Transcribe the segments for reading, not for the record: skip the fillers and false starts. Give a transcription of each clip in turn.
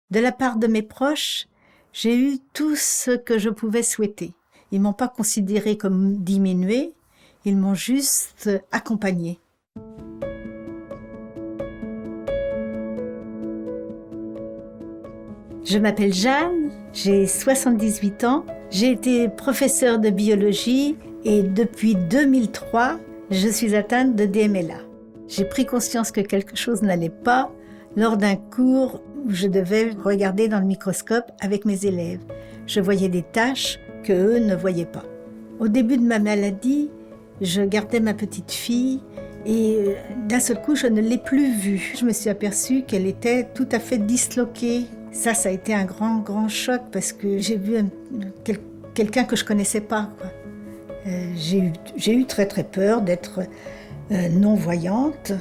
De la part de mes proches, j'ai eu tout ce que je pouvais souhaiter. Ils m'ont pas considérée comme diminuée, ils m'ont juste accompagnée. Je m'appelle Jeanne, j'ai 78 ans, j'ai été professeure de biologie et depuis 2003, je suis atteinte de DMLA. J'ai pris conscience que quelque chose n'allait pas lors d'un cours où je devais regarder dans le microscope avec mes élèves. Je voyais des taches que eux ne voyaient pas. Au début de ma maladie, je gardais ma petite fille et d'un seul coup, je ne l'ai plus vue. Je me suis aperçue qu'elle était tout à fait disloquée. Ça a été un grand choc parce que j'ai vu quelqu'un que je connaissais pas, quoi. J'ai eu très peur d'être non-voyante,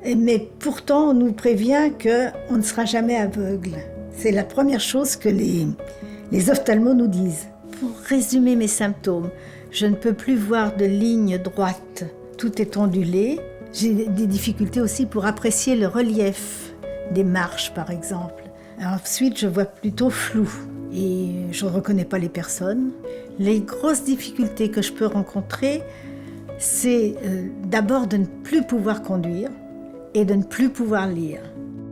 mais pourtant on nous prévient qu'on ne sera jamais aveugle. C'est la première chose que les ophtalmos nous disent. Pour résumer mes symptômes, je ne peux plus voir de ligne droite, tout est ondulé. J'ai des difficultés aussi pour apprécier le relief des marches, par exemple. Ensuite, je vois plutôt flou et je ne reconnais pas les personnes. Les grosses difficultés que je peux rencontrer, c'est d'abord de ne plus pouvoir conduire et de ne plus pouvoir lire.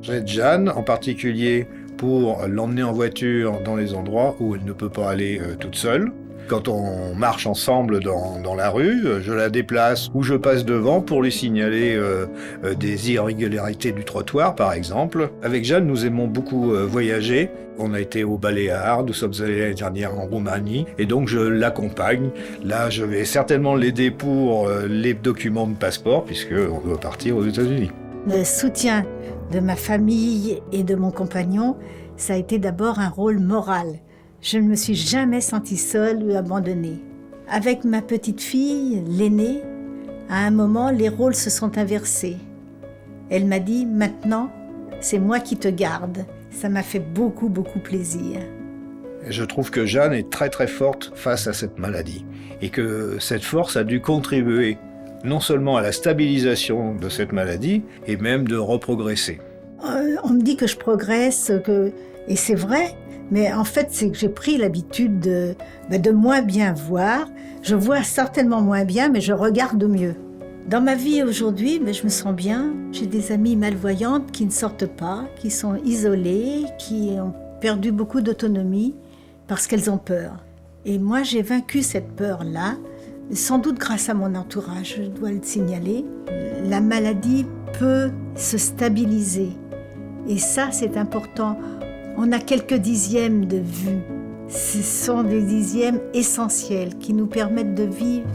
J'aide Jeanne en particulier pour l'emmener en voiture dans les endroits où elle ne peut pas aller toute seule. Quand on marche ensemble dans la rue, je la déplace ou je passe devant pour lui signaler des irrégularités du trottoir, par exemple. Avec Jeanne, nous aimons beaucoup voyager. On a été aux Baléares, nous sommes allés l'année dernière en Roumanie, et donc je l'accompagne. Là, je vais certainement l'aider pour les documents de passeport, puisqu'on doit partir aux États-Unis. Le soutien de ma famille et de mon compagnon, ça a été d'abord un rôle moral. Je ne me suis jamais sentie seule ou abandonnée. Avec ma petite fille, l'aînée, à un moment, les rôles se sont inversés. Elle m'a dit « Maintenant, c'est moi qui te garde ». Ça m'a fait beaucoup plaisir. Je trouve que Jeanne est très forte face à cette maladie et que cette force a dû contribuer non seulement à la stabilisation de cette maladie, et même de reprogresser. On me dit que je progresse, et c'est vrai, mais en fait, c'est que j'ai pris l'habitude de moins bien voir. Je vois certainement moins bien, mais je regarde mieux. Dans ma vie aujourd'hui, je me sens bien. J'ai des amies malvoyantes qui ne sortent pas, qui sont isolées, qui ont perdu beaucoup d'autonomie parce qu'elles ont peur. Et moi, j'ai vaincu cette peur-là, sans doute grâce à mon entourage, je dois le signaler. La maladie peut se stabiliser. Et ça, c'est important. On a quelques dixièmes de vue. Ce sont des dixièmes essentiels qui nous permettent de vivre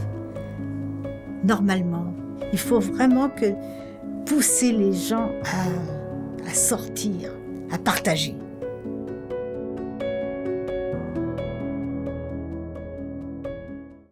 normalement. Il faut vraiment pousser les gens à sortir, à partager.